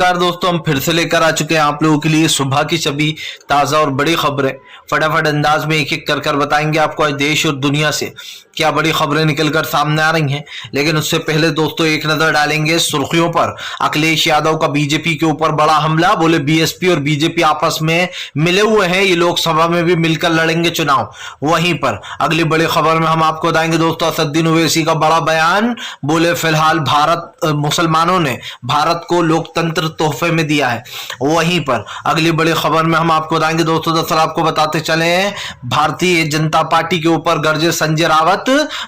नमस्कार दोस्तों, हम फिर से लेकर आ चुके हैं आप लोगों के लिए सुबह की सभी ताज़ा और बड़ी खबरें। फटाफट अंदाज में एक एक कर बताएंगे आपको आज देश और दुनिया से क्या बड़ी खबरें निकलकर सामने आ रही हैं। लेकिन उससे पहले दोस्तों एक नजर डालेंगे सुर्खियों पर। अखिलेश यादव का बीजेपी के ऊपर बड़ा हमला, बोले बीएसपी और बीजेपी आपस में मिले हुए हैं, ये लोकसभा में भी मिलकर लड़ेंगे चुनाव। वहीं पर अगली बड़ी खबर में हम आपको बताएंगे दोस्तों असदुद्दीन ओवैसी का बड़ा बयान, बोले फिलहाल मुसलमानों ने भारत को लोकतंत्र तोहफे में दिया है। वहीं पर अगली बड़ी खबर में हम आपको बताएंगे दोस्तों, दरअसल आपको बताते चले भारतीय जनता पार्टी के ऊपर गरजे संजय रावत,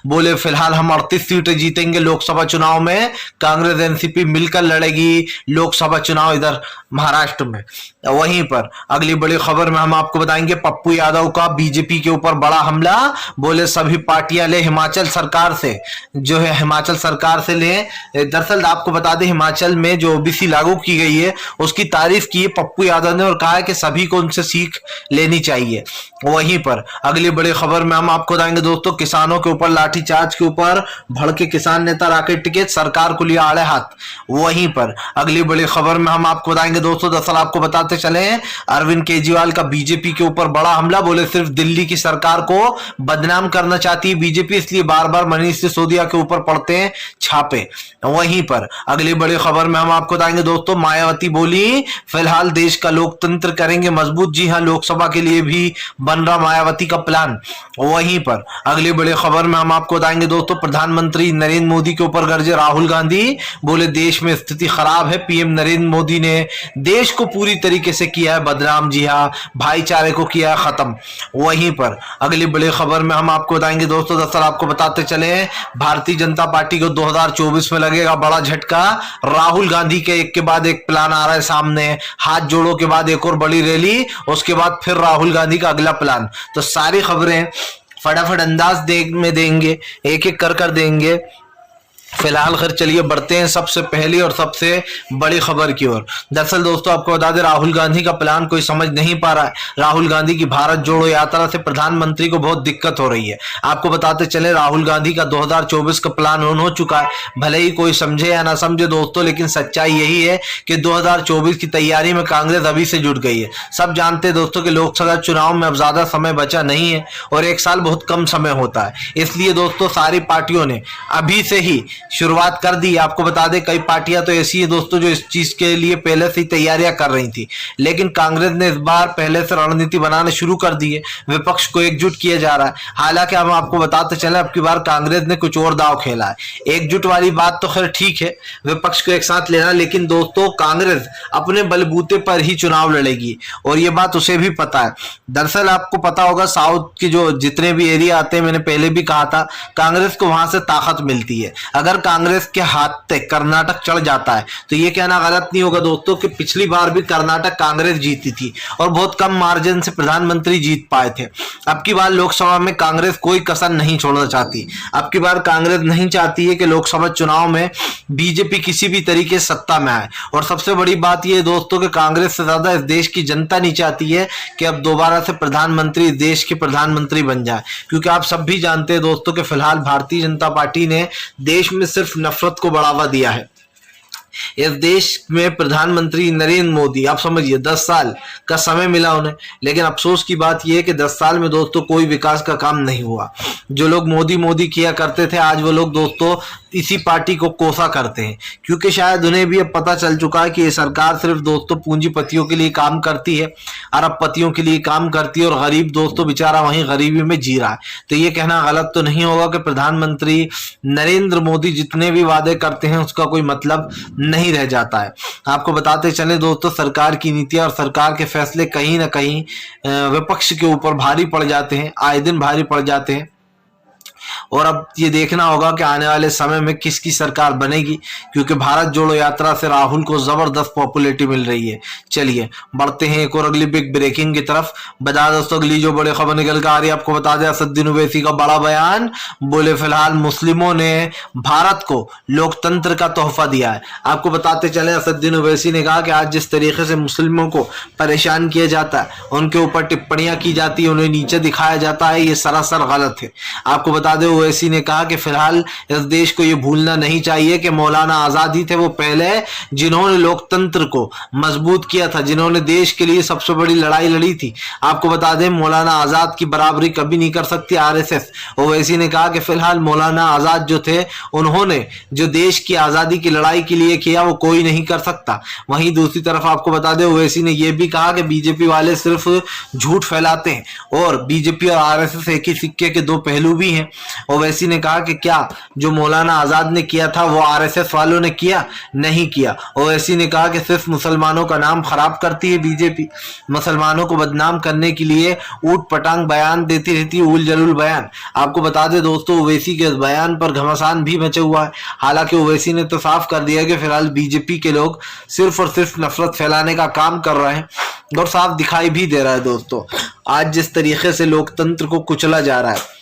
बोले फिलहाल हम 38 सीटें जीतेंगे लोकसभा चुनाव में, कांग्रेस एनसीपी मिलकर लड़ेगी लोकसभा चुनाव इधर महाराष्ट्र में। वहीं पर अगली बड़ी खबर में हम आपको बताएंगे पप्पू यादव का बीजेपी के ऊपर बड़ा हमला, बोले सभी पार्टियां ले हिमाचल सरकार से, जो है हिमाचल सरकार से ले। दरअसल आपको बता दें हिमाचल में जो ओबीसी लागू की गई है उसकी तारीफ की है पप्पू यादव ने और कहा है कि सभी को उनसे सीख लेनी चाहिए। वहीं पर अगली बड़ी खबर में हम आपको बताएंगे दोस्तों किसानों के ऊपर लाठीचार्ज के ऊपर भड़के किसान नेता राकेश टिकैत, सरकार को लिया आड़े हाथ। वहीं पर अगली बड़ी खबर में हम आपको बताएंगे दोस्तों, दरअसल आपको बताते चले अरविंद केजरीवाल का बीजेपी के ऊपर बड़ा हमला, बोले सिर्फ दिल्ली की सरकार को बदनाम करना चाहती है बीजेपी, इसलिए बार बार मनीष सिसोदिया के ऊपर पड़ते हैं छापे। वहीं पर अगली बड़ी खबर में हम आपको बताएंगे दोस्तों मायावती बोली फिलहाल देश का लोकतंत्र करेंगे मजबूत। जी हां, लोकसभा के लिए भी बन रहा मायावती का प्लान। वहीं पर अगली बड़ी खबर में हम आपको बताएंगे दोस्तों प्रधानमंत्री नरेंद्र मोदी के ऊपर गरजे राहुल गांधी, बोले देश में स्थिति खराब है, पीएम नरेंद्र मोदी ने देश को पूरी तरीके से किया है बदनाम। जी हां, भाईचारे को किया है खत्म। वहीं पर अगली बड़ी खबर में हम आपको बताएंगे दोस्तों, दरअसल आपको बताते चले भारतीय जनता पार्टी को 2024 में लगेगा बड़ा झटका। राहुल गांधी के एक के बाद एक प्लान आ रहा है सामने, हाथ जोड़ो के बाद एक और बड़ी रैली, उसके बाद फिर राहुल गांधी का अगला प्लान। तो सारी खबरें फटाफट अंदाज में देंगे, एक एक कर देंगे। फिलहाल खैर चलिए बढ़ते हैं सबसे पहली और सबसे बड़ी खबर की ओर। दरअसल दोस्तों आपको बता दें राहुल गांधी का प्लान कोई समझ नहीं पा रहा है। राहुल गांधी की भारत जोड़ो यात्रा से प्रधानमंत्री को बहुत दिक्कत हो रही है। आपको बताते चले राहुल गांधी का 2024 का प्लान ऑन हो चुका है, भले ही कोई समझे या ना समझे दोस्तों, लेकिन सच्चाई यही है कि 2024 की तैयारी में कांग्रेस अभी से जुट गई है। सब जानते हैं दोस्तों कि लोकसभा चुनाव में अब ज्यादा समय बचा नहीं है और एक साल बहुत कम समय होता है, इसलिए दोस्तों सारी पार्टियों ने अभी से ही शुरुआत कर दी। आपको बता दें कई पार्टियां तो ऐसी है दोस्तों जो इस चीज के लिए पहले से ही तैयारियां कर रही थी, लेकिन कांग्रेस ने इस बार पहले से रणनीति बनाना शुरू कर दी है, विपक्ष को एकजुट किया जा रहा है। हालांकि हम आपको बताते चले अब की बार कांग्रेस ने कुछ और दाव खेला है। एकजुट वाली बात तो खैर ठीक है, विपक्ष को एक साथ लेना, लेकिन दोस्तों कांग्रेस अपने बलबूते पर ही चुनाव लड़ेगी और ये बात उसे भी पता है। दरअसल आपको पता होगा साउथ के जो जितने भी एरिया आते हैं, मैंने पहले भी कहा था कांग्रेस को वहां से ताकत मिलती है। अगर कांग्रेस के हाथ तक कर्नाटक चढ़ जाता है तो ये कहना गलत नहीं होगा दोस्तों कि पिछली बार भी कर्नाटक कांग्रेस जीती थी और बहुत कम मार्जिन से प्रधानमंत्री जीत पाए थे। अब की बार लोकसभा में कांग्रेस कोई कसर नहीं छोड़ना चाहती। अब की बार कांग्रेस नहीं चाहती है कि लोकसभा चुनाव में बीजेपी किसी भी तरीके से सत्ता में आए। और सबसे बड़ी बात यह दोस्तों कि कांग्रेस से ज्यादा इस देश की जनता नहीं चाहती है कि अब दोबारा से प्रधानमंत्री देश के प्रधानमंत्री बन जाए, क्योंकि आप सब भी जानते हैं दोस्तों कि फिलहाल भारतीय जनता पार्टी ने देश में सिर्फ नफरत को बढ़ावा दिया है। इस देश में प्रधानमंत्री नरेंद्र मोदी, आप समझिए 10 साल का समय मिला उन्हें, लेकिन अफसोस की बात यह है कि 10 साल में दोस्तों कोई विकास का काम नहीं हुआ। जो लोग मोदी मोदी किया करते थे आज वो लोग दोस्तों इसी पार्टी को कोसा करते हैं, क्योंकि शायद उन्हें भी अब पता चल चुका है कि ये सरकार सिर्फ दोस्तों पूंजीपतियों के लिए काम करती है, अरबपतियों के लिए काम करती है और गरीब दोस्तों बेचारा वहीं गरीबी में जी रहा है। तो ये कहना गलत तो नहीं होगा कि प्रधानमंत्री नरेंद्र मोदी जितने भी वादे करते हैं उसका कोई मतलब नहीं रह जाता है। आपको बताते चले दोस्तों सरकार की नीतियां और सरकार के फैसले कहीं ना कहीं विपक्ष के ऊपर भारी पड़ जाते हैं, आए दिन भारी पड़ जाते हैं। और अब ये देखना होगा कि आने वाले समय में किसकी सरकार बनेगी, क्योंकि भारत जोड़ो यात्रा से राहुल को जबरदस्त पॉपुलैरिटी मिल रही है। चलिए बढ़ते हैं एक और अगली बिग ब्रेकिंग की तरफ। बता दोस्तों अगली जो बड़ी खबर निकल कर आ रही है, आपको बता दें असदुद्दीन ओवैसी का बड़ा बयान, बोले फिलहाल मुस्लिमों ने भारत को लोकतंत्र का तोहफा दिया है। आपको बताते चले असदुद्दीन ओवैसी ने कहा कि आज जिस तरीके से मुस्लिमों को परेशान किया जाता है, उनके ऊपर टिप्पणियां की जाती है, उन्हें नीचे दिखाया जाता है, ये सरासर गलत है। आपको बता बता दें ओवैसी ने कहा कि फिलहाल इस देश को ये भूलना नहीं चाहिए कि मौलाना आजाद ही थे वो पहले जिन्होंने लोकतंत्र को मजबूत किया था, जिन्होंने देश के लिए सबसे बड़ी लड़ाई लड़ी थी। आपको बता दें मौलाना आजाद की बराबरी कभी नहीं कर सकती आरएसएस। ओवैसी ने कहा कि फिलहाल मौलाना आजाद जो थे उन्होंने जो देश की आजादी की लड़ाई के लिए किया वो कोई नहीं कर सकता। वहीं दूसरी तरफ आपको बता दें ओवैसी ने यह भी कहा कि बीजेपी वाले सिर्फ झूठ फैलाते हैं और बीजेपी और आरएसएस एक ही सिक्के के दो पहलू भी हैं। ओवैसी ने कहा कि क्या जो मौलाना आजाद ने किया था वो आरएसएस वालों ने किया? नहीं किया। ओवैसी ने कहा कि सिर्फ मुसलमानों का नाम खराब करती है बीजेपी, मुसलमानों को बदनाम करने के लिए ऊट पटांग बयान देती रहती है, उल जलूल बयान। आपको बता दें दोस्तों ओवैसी के इस बयान पर घमासान भी मचा हुआ है। हालांकि ओवैसी ने तो साफ कर दिया कि फिलहाल बीजेपी के लोग सिर्फ और सिर्फ नफरत फैलाने का काम कर रहे हैं और साफ दिखाई भी दे रहा है दोस्तों आज जिस तरीके से लोकतंत्र को कुचला जा रहा है,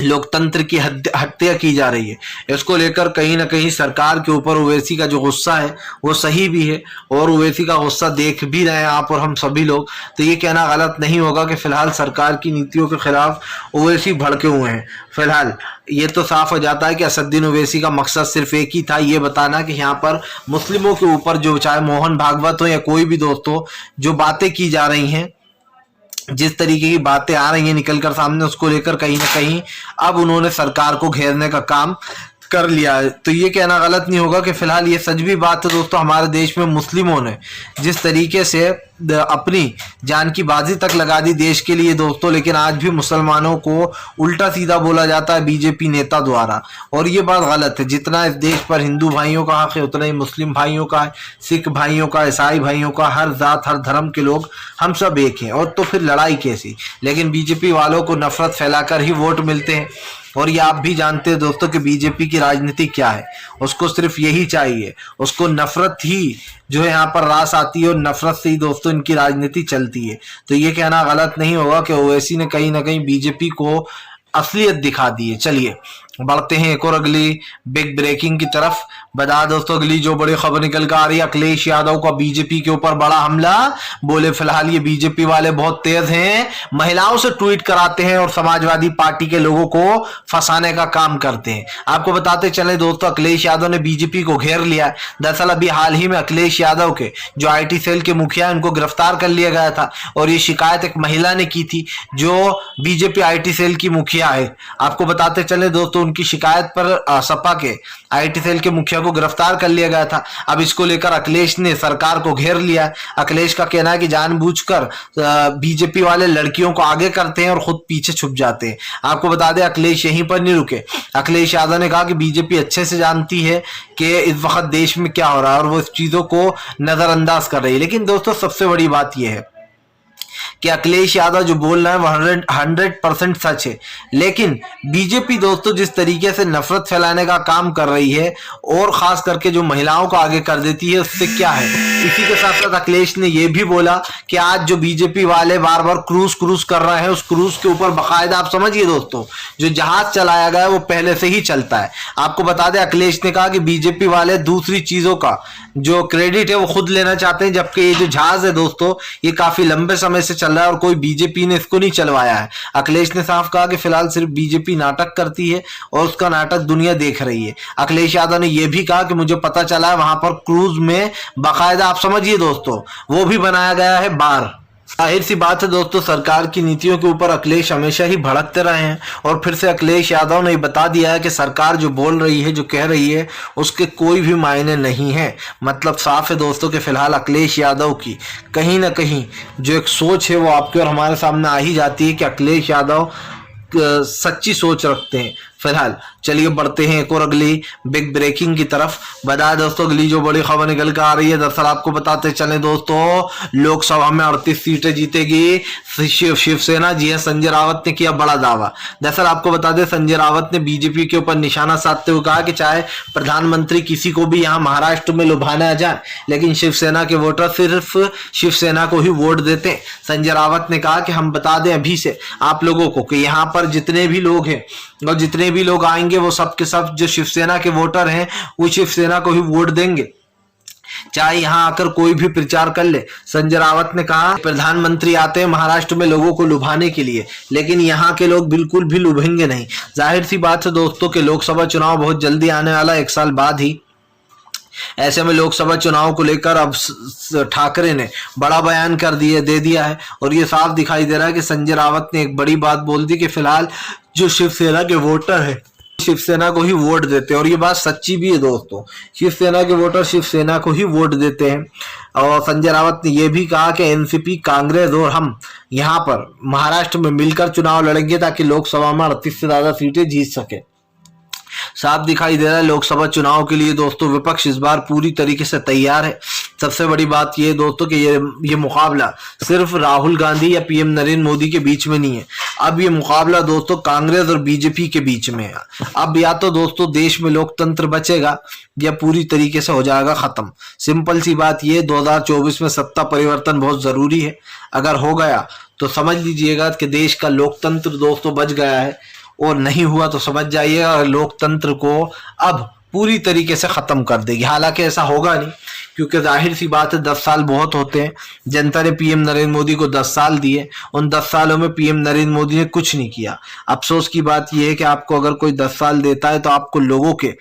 लोकतंत्र की हत्या की जा रही है, इसको लेकर कहीं ना कहीं सरकार के ऊपर ओवैसी का जो गुस्सा है वो सही भी है और ओवैसी का गुस्सा देख भी रहे हैं आप और हम सभी लोग। तो ये कहना गलत नहीं होगा कि फिलहाल सरकार की नीतियों के खिलाफ ओवैसी भड़के हुए हैं। फिलहाल ये तो साफ हो जाता है कि असदुद्दीन ओवैसी का मकसद सिर्फ एक ही था, ये बताना कि यहाँ पर मुस्लिमों के ऊपर जो चाहे मोहन भागवत हो या कोई भी दोस्तों जो बातें की जा रही हैं, जिस तरीके की बातें आ रही हैं निकलकर सामने, उसको लेकर कहीं ना कहीं अब उन्होंने सरकार को घेरने का काम कर लिया है। तो ये कहना गलत नहीं होगा कि फिलहाल ये सच भी बात है दोस्तों हमारे देश में मुस्लिमों ने जिस तरीके से अपनी जान की बाजी तक लगा दी देश के लिए दोस्तों, लेकिन आज भी मुसलमानों को उल्टा सीधा बोला जाता है बीजेपी नेता द्वारा और ये बात गलत है। जितना इस देश पर हिंदू भाइयों का हक है उतना ही मुस्लिम भाइयों का है, सिख भाइयों का, ईसाई भाइयों का, हर जात हर धर्म के लोग हम सब एक हैं। और तो फिर लड़ाई कैसी? लेकिन बीजेपी वालों को नफरत फैलाकर ही वोट मिलते हैं और ये आप भी जानते हैं दोस्तों कि बीजेपी की राजनीति क्या है। उसको सिर्फ यही चाहिए, उसको नफरत ही जो है यहाँ पर रास आती है और नफरत से ही दोस्तों इनकी राजनीति चलती है। तो ये कहना गलत नहीं होगा कि ओवैसी ने कहीं ना कहीं बीजेपी को असलियत दिखा दी है। चलिए बढ़ते हैं एक और अगली बिग ब्रेकिंग की तरफ। बता दोस्तों अगली जो बड़ी खबर निकल कर आ रही है, अखिलेश यादव का बीजेपी के ऊपर बड़ा हमला। बोले फिलहाल ये बीजेपी वाले बहुत तेज हैं, महिलाओं से ट्वीट कराते हैं और समाजवादी पार्टी के लोगों को फंसाने का काम करते हैं। आपको बताते चले दोस्तों अखिलेश यादव ने बीजेपी को घेर लिया है। दरअसल अभी हाल ही में अखिलेश यादव के जो आईटी सेल के मुखिया उनको गिरफ्तार कर लिया गया था और ये शिकायत एक महिला ने की थी जो बीजेपी आईटी सेल की मुखिया है। आपको बताते चले दोस्तों उनकी शिकायत पर सपा के आईटी सेल के मुखिया को गिरफ्तार कर लिया गया था। अब इसको लेकर अखिलेश ने सरकार को घेर लिया। अखिलेश का कहना है कि जानबूझकर बीजेपी वाले लड़कियों को आगे करते हैं और खुद पीछे छुप जाते हैं। आपको बता दें अखिलेश यहीं पर नहीं रुके। अखिलेश यादव ने कहा कि बीजेपी अच्छे से जानती है कि इस वक्त देश में क्या हो रहा है और वो इस चीजों को नजरअंदाज कर रही है। लेकिन दोस्तों सबसे बड़ी बात यह है कि अखिलेश यादव जो बोल रहा है वो 100% सच है, लेकिन बीजेपी दोस्तों जिस तरीके से नफरत फैलाने का काम कर रही है और खास करके जो महिलाओं को आगे कर देती है उससे क्या है। इसी के साथ साथ अखिलेश ने यह भी बोला कि आज जो बीजेपी वाले बार बार क्रूज कर रहे हैं उस क्रूज के ऊपर बाकायदा आप समझिए दोस्तों जो जहाज चलाया गया है वो पहले से ही चलता है। आपको बता दें अखिलेश ने कहा कि बीजेपी वाले दूसरी चीजों का जो क्रेडिट है वो खुद लेना चाहते हैं, जबकि ये जो जहाज है दोस्तों ये काफी लंबे समय से चल रहा है और कोई बीजेपी ने इसको नहीं चलवाया है। अखिलेश ने साफ कहा कि फिलहाल सिर्फ बीजेपी नाटक करती है और उसका नाटक दुनिया देख रही है। अखिलेश यादव ने यह भी कहा कि मुझे पता चला है वहां पर क्रूज में बाकायदा आप समझिए दोस्तों वो भी बनाया गया है बार। जाहिर सी बात है दोस्तों सरकार की नीतियों के ऊपर अखिलेश हमेशा ही भड़कते रहे हैं और फिर से अखिलेश यादव ने बता दिया है कि सरकार जो बोल रही है जो कह रही है उसके कोई भी मायने नहीं है। मतलब साफ है दोस्तों कि फिलहाल अखिलेश यादव की कहीं ना कहीं जो एक सोच है वो आपके और हमारे सामने आ ही जाती है कि अखिलेश यादव सच्ची सोच रखते हैं। फिलहाल चलिए बढ़ते हैं एक और अगली बिग ब्रेकिंग की तरफ। बता दोस्तों अगली जो बड़ी खबर निकल कर आ रही है, दरअसल आपको बताते चले दोस्तों लोकसभा में 38 सीटें जीतेगी शिवसेना। जी है संजय रावत ने किया बड़ा दावा। दरअसल आपको बता दें संजय रावत ने बीजेपी के ऊपर निशाना साधते हुए कहा कि चाहे प्रधानमंत्री किसी को भी यहाँ महाराष्ट्र में लुभाना जाए लेकिन शिवसेना के वोटर सिर्फ शिवसेना को ही वोट देते हैं। संजय रावत ने कहा कि हम बता दें अभी से आप लोगों को कि यहाँ पर जितने भी लोग हैं और जितने भी लोग आएंगे वो सब के सब जो शिवसेना के वोटर हैं वो शिवसेना को ही वोट देंगे। चाहे यहाँ आकर कोई भी प्रचार कर ले। संजय रावत ने कहा प्रधानमंत्री आते हैं महाराष्ट्र में लोगों को लुभाने के लिए, लेकिन यहाँ के लोग बिल्कुल भी लुभेंगे नहीं। जाहिर सी बात है दोस्तों कि लोकसभा चुनाव बहुत जल्दी आने वाला, 1 साल बाद ही। ऐसे में लोकसभा चुनाव को लेकर अब ठाकरे ने बड़ा बयान दे दिया है और ये साफ दिखाई दे रहा है कि संजय रावत ने एक बड़ी बात बोल दी कि फिलहाल जो शिवसेना के वोटर है शिवसेना को ही वोट देते हैं, और ये बात सच्ची भी है दोस्तों। शिवसेना के वोटर शिवसेना को ही वोट देते हैं। और संजय रावत ने यह भी कहा कि एनसीपी, कांग्रेस और हम यहाँ पर महाराष्ट्र में मिलकर चुनाव लड़ेंगे ताकि लोकसभा में 38 से ज्यादा सीटें जीत सके। साफ दिखाई दे रहा है लोकसभा चुनाव के लिए दोस्तों विपक्ष इस बार पूरी तरीके से तैयार है। सबसे बड़ी बात यह है दोस्तों कि ये मुकाबला सिर्फ राहुल गांधी या पीएम नरेंद्र मोदी के बीच में नहीं है, अब ये मुकाबला दोस्तों कांग्रेस और बीजेपी के बीच में है। अब या तो दोस्तों देश में लोकतंत्र बचेगा या पूरी तरीके से हो जाएगा खत्म। सिंपल सी बात ये, 2024 में सत्ता परिवर्तन बहुत जरूरी है। अगर हो गया तो समझ लीजिएगा कि देश का लोकतंत्र दोस्तों बच गया है, और नहीं हुआ तो समझ जाइएगा लोकतंत्र को अब पूरी तरीके से खत्म कर देगी। हालांकि ऐसा होगा नहीं, क्योंकि जाहिर सी बात है 10 साल बहुत होते हैं। जनता ने पीएम नरेंद्र मोदी को 10 साल दिए, उन 10 सालों में पीएम नरेंद्र मोदी ने कुछ नहीं किया। अफसोस की बात यह है कि आपको अगर कोई 10 साल देता है तो आपको लोगों के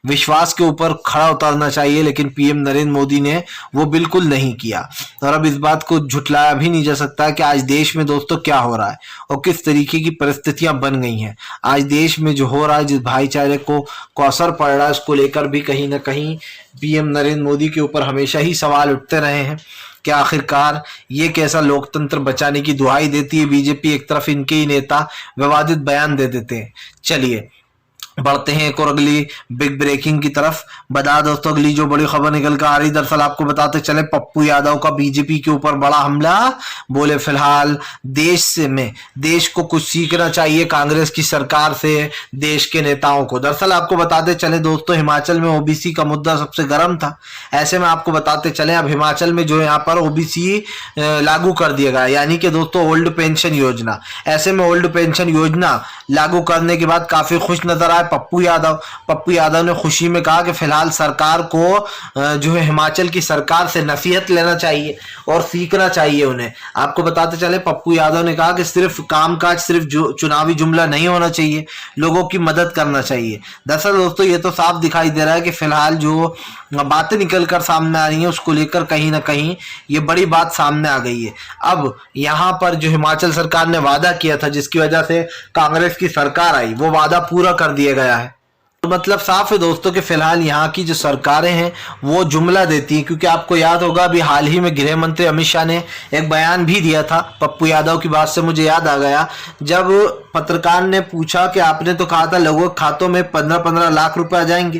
विश्वास के ऊपर खड़ा उतरना चाहिए, लेकिन पीएम नरेंद्र मोदी ने वो बिल्कुल नहीं किया। और अब इस बात को झुटलाया भी नहीं जा सकता कि आज देश में दोस्तों क्या हो रहा है और किस तरीके की परिस्थितियां बन गई हैं। आज देश में जो हो रहा है, जिस भाईचारे को असर पड़ रहा है, उसको लेकर भी कहीं ना कहीं पीएम नरेंद्र मोदी के ऊपर हमेशा ही सवाल उठते रहे हैं कि आखिरकार ये कैसा लोकतंत्र बचाने की दुहाई देती है बीजेपी। एक तरफ इनके ही नेता विवादित बयान दे देते हैं। चलिए बढ़ते हैं एक और अगली बिग ब्रेकिंग की तरफ। बता दोस्तों अगली जो बड़ी खबर निकल कर आ रही, दरअसल आपको बताते चले पप्पू यादव का बीजेपी के ऊपर बड़ा हमला। बोले फिलहाल देश को कुछ सीखना चाहिए कांग्रेस की सरकार से, देश के नेताओं को। दरअसल आपको बताते चले दोस्तों हिमाचल में ओबीसी का मुद्दा सबसे गर्म था। ऐसे में आपको बताते चले अब हिमाचल में जो यहाँ पर ओबीसी लागू कर दिया गया, यानी कि दोस्तों ओल्ड पेंशन योजना। ऐसे में ओल्ड पेंशन योजना लागू करने के बाद काफी खुश नजर आए पप्पू यादव ने खुशी में कहा कि फिलहाल सरकार को जो है हिमाचल की सरकार से नसीहत लेना चाहिए और सीखना चाहिए उन्हें। आपको बताते चले पप्पू यादव ने कहा कि सिर्फ कामकाज सिर्फ चुनावी जुमला नहीं होना चाहिए, लोगों की मदद करना चाहिए। दरअसल दोस्तों ये तो साफ दिखाई दे रहा है कि फिलहाल जो बातें निकल कर सामने आ रही हैं उसको लेकर कहीं ना कहीं ये बड़ी बात सामने आ गई है। अब यहाँ पर जो हिमाचल सरकार ने वादा किया था, जिसकी वजह से कांग्रेस की सरकार आई, वो वादा पूरा कर दिया गया है। तो मतलब साफ है दोस्तों कि फिलहाल यहाँ की जो सरकारें हैं वो जुमला देती हैं, क्योंकि आपको याद होगा अभी हाल ही में गृह मंत्री अमित शाह ने एक बयान भी दिया था। पप्पू यादव की बात से मुझे याद आ गया, जब पत्रकार ने पूछा कि आपने तो कहा था लोगों के खातों में 15-15 लाख रुपए आ जाएंगे,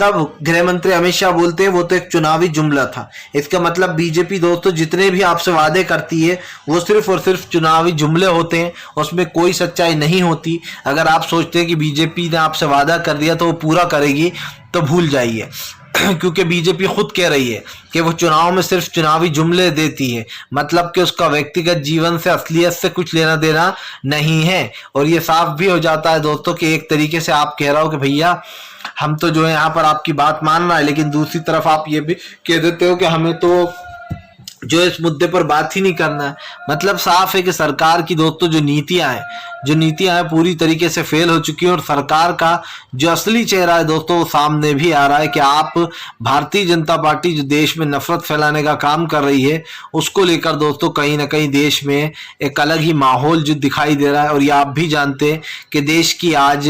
तब गृह मंत्री अमित शाह बोलते हैं वो तो एक चुनावी जुमला था। इसका मतलब बीजेपी दोस्तों जितने भी आपसे वादे करती है वो सिर्फ और सिर्फ चुनावी जुमले होते हैं, उसमें कोई सच्चाई नहीं होती। अगर आप सोचते हैं कि बीजेपी ने आपसे वादा कर दिया तो वो पूरा करेगी तो भूल जाइए, क्योंकि बीजेपी खुद कह रही है कि वो चुनाव में सिर्फ चुनावी जुमले देती है, मतलब कि उसका व्यक्तिगत जीवन से असलियत से कुछ लेना देना नहीं है। और ये साफ भी हो जाता है दोस्तों कि एक तरीके से आप कह रहे हो कि भैया हम तो जो है यहाँ पर आपकी बात मान रहा है, लेकिन दूसरी तरफ आप ये भी कह देते हो कि हमें तो जो इस मुद्दे पर बात ही नहीं करना है। मतलब साफ है कि सरकार की दोस्तों जो नीतियां हैं पूरी तरीके से फेल हो चुकी है, और सरकार का जो असली चेहरा है दोस्तों वो सामने भी आ रहा है कि आप भारतीय जनता पार्टी जो देश में नफरत फैलाने का काम कर रही है, उसको लेकर दोस्तों कहीं ना कहीं देश में एक अलग ही माहौल जो दिखाई दे रहा है। और ये आप भी जानते हैं कि देश की आज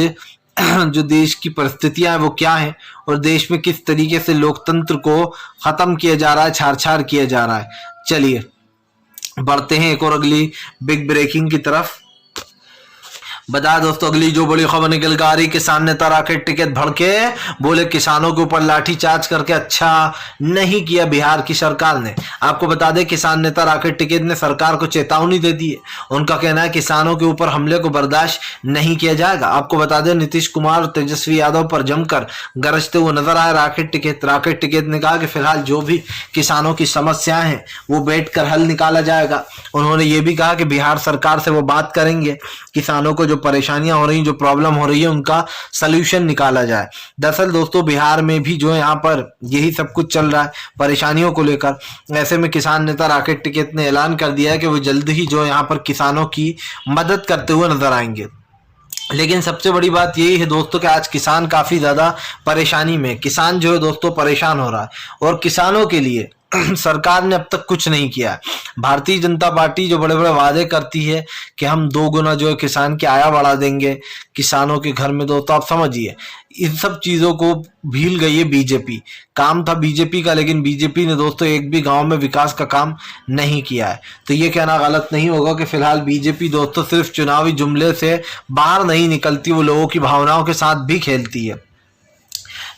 जो देश की परिस्थितियां हैं वो क्या हैं, और देश में किस तरीके से लोकतंत्र को खत्म किया जा रहा है, छार किया जा रहा है। चलिए बढ़ते हैं एक और अगली बिग ब्रेकिंग की तरफ। बता दोस्तों अगली जो बड़ी खबर निकल कर आ रही, किसान नेता राकेश टिकैत भड़के, बोले किसानों के ऊपर लाठीचार्ज करके अच्छा नहीं किया बिहार की सरकार ने। आपको बता दें किसान नेता राकेश टिकैत ने सरकार को चेतावनी दे दी है। उनका कहना है किसानों के ऊपर हमले को बर्दाश्त नहीं किया जाएगा। आपको बता दें नीतीश कुमार और तेजस्वी यादव पर जमकर गरजते हुए नजर आए राकेश टिकैत ने कहा कि फिलहाल जो भी किसानों की समस्याएं हैं वो बैठकर हल निकाला जाएगा। उन्होंने ये भी कहा कि बिहार सरकार से वो बात करेंगे, किसानों को जो परेशानियां हो रही हैं, जो प्रॉब्लम हो रही है, उनका सल्यूशन निकाला जाए। दरअसल दोस्तों बिहार में भी जो है यहाँ पर यही सब कुछ चल रहा है परेशानियों को लेकर। ऐसे में किसान नेता राकेश टिकैत ने ऐलान कर दिया है कि वो जल्द ही जो है यहाँ पर किसानों की मदद करते हुए नजर आएंगे। लेकिन सबसे बड़ी बात यही है दोस्तों कि आज किसान काफी ज्यादा परेशानी में, किसान जो है दोस्तों परेशान हो रहा है और किसानों के लिए सरकार ने अब तक कुछ नहीं किया है। भारतीय जनता पार्टी जो बड़े बड़े वादे करती है कि हम 2 गुना जो है किसान की आय बढ़ा देंगे, किसानों के घर में दोस्तों आप समझिए इन सब चीजों को भूल गई है बीजेपी। काम था बीजेपी का, लेकिन बीजेपी ने दोस्तों एक भी गांव में विकास का काम नहीं किया है। तो ये कहना गलत नहीं होगा कि फिलहाल बीजेपी दोस्तों सिर्फ चुनावी जुमले से बाहर नहीं निकलती, वो लोगों की भावनाओं के साथ भी खेलती है।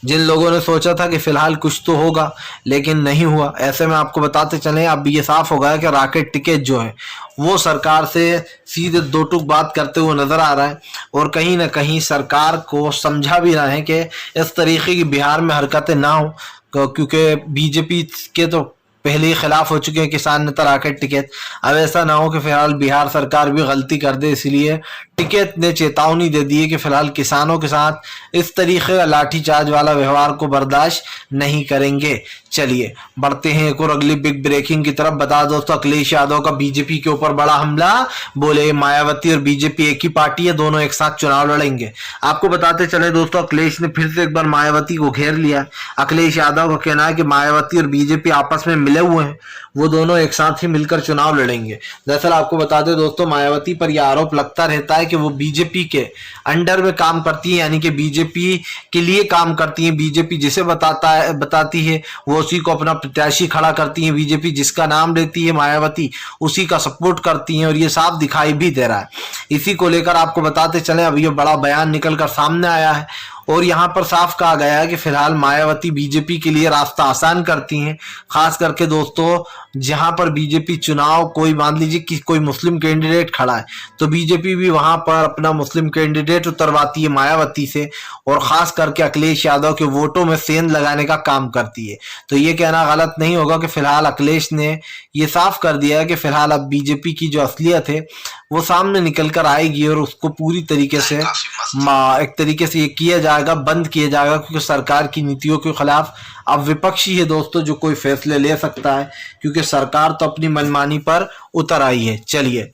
जिन लोगों ने सोचा था कि फिलहाल कुछ तो होगा लेकिन नहीं हुआ, ऐसे में आपको बताते चलें अब ये साफ हो गया कि राकेश टिकैत जो है वो सरकार से सीधे दो टूक बात करते हुए नजर आ रहा है और कहीं ना कहीं सरकार को समझा भी रहे हैं कि इस तरीके की बिहार में हरकतें ना हो, क्योंकि बीजेपी के तो पहले ही खिलाफ हो चुके हैं किसान नेता राकेश टिकैत। अब ऐसा ना हो कि फिलहाल बिहार सरकार भी गलती कर दे, इसलिए टिकैत ने चेतावनी दे दी है कि फिलहाल किसानों के साथ इस तरीके का लाठीचार्ज वाला व्यवहार को बर्दाश्त नहीं करेंगे। चलिए बढ़ते हैं एक और अगली बिग ब्रेकिंग की तरफ। बता दोस्तों अखिलेश यादव का बीजेपी के ऊपर बड़ा हमला, बोले मायावती और बीजेपी एक ही पार्टी है, दोनों एक साथ चुनाव लड़ेंगे। आपको बताते चले दोस्तों अखिलेश ने फिर से एक बार मायावती को घेर लिया। अखिलेश यादव का कहना है कि मायावती और बीजेपी आपस में मिले हुए हैं, वो दोनों एक साथ ही मिलकर चुनाव लड़ेंगे। दरअसल आपको बता दें दोस्तों मायावती पर यह आरोप लगता रहता है कि वो बीजेपी के अंडर में काम करती है, यानी कि बीजेपी के लिए काम करती है। बीजेपी जिसे बताती है वो उसी को अपना प्रत्याशी खड़ा करती है। बीजेपी जिसका नाम लेती है मायावती उसी का सपोर्ट करती है और ये साफ दिखाई भी दे रहा है। इसी को लेकर आपको बताते चले अब ये बड़ा बयान निकलकर सामने आया है और यहाँ पर साफ कहा गया है कि फिलहाल मायावती बीजेपी के लिए रास्ता आसान करती हैं। खास करके दोस्तों जहां पर बीजेपी चुनाव कोई मान लीजिए कि कोई मुस्लिम कैंडिडेट खड़ा है तो बीजेपी भी वहां पर अपना मुस्लिम कैंडिडेट उतरवाती है मायावती से और खास करके अखिलेश यादव के वोटों में सेंध लगाने का काम करती है। तो ये कहना गलत नहीं होगा कि फिलहाल अखिलेश ने ये साफ कर दिया है कि फिलहाल अब बीजेपी की जो असलियत है वो सामने निकल कर आएगी और उसको पूरी तरीके से एक तरीके से ये किया जाएगा, बंद किया जाएगा, क्योंकि सरकार की नीतियों के खिलाफ अब विपक्षी है दोस्तों जो कोई फैसले ले सकता है, क्योंकि सरकार तो अपनी मनमानी पर उतर आई है। चलिए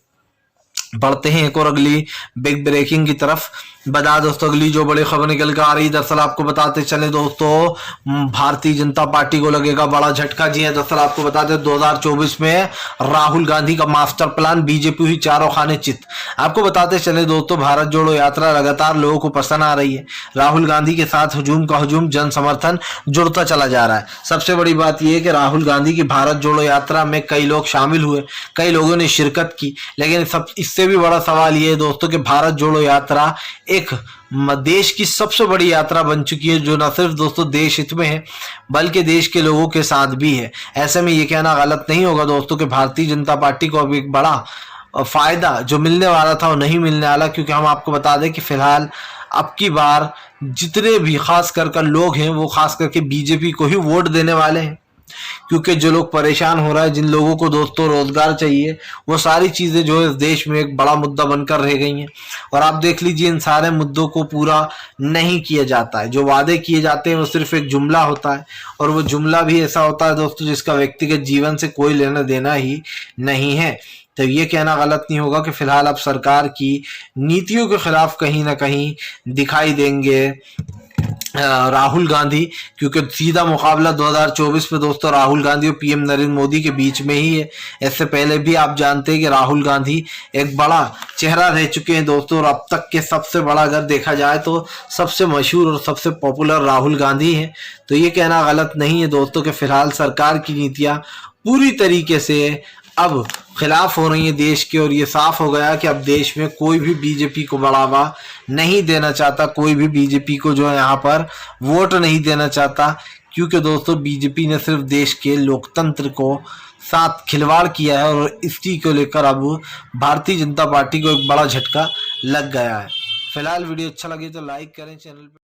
बढ़ते हैं एक और अगली बिग ब्रेकिंग की तरफ। बता दोस्तों अगली जो बड़ी खबर निकल कर आ रही है, दरअसल आपको बताते चले दोस्तों भारतीय जनता पार्टी को लगेगा बड़ा झटका। जी है, दरअसल आपको बताते 2024 में राहुल गांधी का मास्टर प्लान, बीजेपी हुई चारों खाने चित। आपको बताते चले दोस्तों भारत जोड़ो यात्रा लगातार लोगों को पसंद आ रही है। राहुल गांधी के साथ हुजूम का हुजूम, जन समर्थन जुड़ता चला जा रहा है। सबसे बड़ी बात यह है कि राहुल गांधी की भारत जोड़ो यात्रा में कई लोग शामिल हुए, कई लोगों ने शिरकत की, लेकिन इससे भी बड़ा सवाल यह है दोस्तों कि भारत जोड़ो यात्रा एक देश की सबसे बड़ी यात्रा बन चुकी है, जो न सिर्फ दोस्तों देश हित में है बल्कि देश के लोगों के साथ भी है। ऐसे में ये कहना गलत नहीं होगा दोस्तों कि भारतीय जनता पार्टी को अब एक बड़ा फायदा जो मिलने वाला था वो नहीं मिलने वाला, क्योंकि हम आपको बता दें कि फिलहाल अब की बार जितने भी खास कर लोग हैं वो खास करके बीजेपी को ही वोट देने वाले हैं, क्योंकि जो लोग परेशान हो रहा है, जिन लोगों को दोस्तों रोजगार चाहिए, वो सारी चीजें जो है इस देश में एक बड़ा मुद्दा बनकर रह गई हैं। और आप देख लीजिए इन सारे मुद्दों को पूरा नहीं किया जाता है। जो वादे किए जाते हैं वो सिर्फ एक जुमला होता है और वो जुमला भी ऐसा होता है दोस्तों जिसका व्यक्तिगत जीवन से कोई लेना देना ही नहीं है। तो ये कहना गलत नहीं होगा कि फिलहाल अब सरकार की नीतियों के खिलाफ कहीं ना कहीं दिखाई देंगे राहुल गांधी, क्योंकि सीधा मुकाबला 2024 में दोस्तों राहुल गांधी और पीएम नरेंद्र मोदी के बीच में ही है। इससे पहले भी आप जानते हैं कि राहुल गांधी एक बड़ा चेहरा रह चुके हैं दोस्तों, और अब तक के सबसे बड़ा अगर देखा जाए तो सबसे मशहूर और सबसे पॉपुलर राहुल गांधी है। तो ये कहना गलत नहीं है दोस्तों कि फिलहाल सरकार की नीतियां पूरी तरीके से अब खिलाफ हो रही है देश के, और ये साफ हो गया कि अब देश में कोई भी बीजेपी को बढ़ावा नहीं देना चाहता, कोई भी बीजेपी को जो है यहाँ पर वोट नहीं देना चाहता, क्योंकि दोस्तों बीजेपी ने सिर्फ देश के लोकतंत्र को साथ खिलवाड़ किया है और इसी को लेकर अब भारतीय जनता पार्टी को एक बड़ा झटका लग गया है। फिलहाल वीडियो अच्छा लगे तो लाइक करें, चैनल पर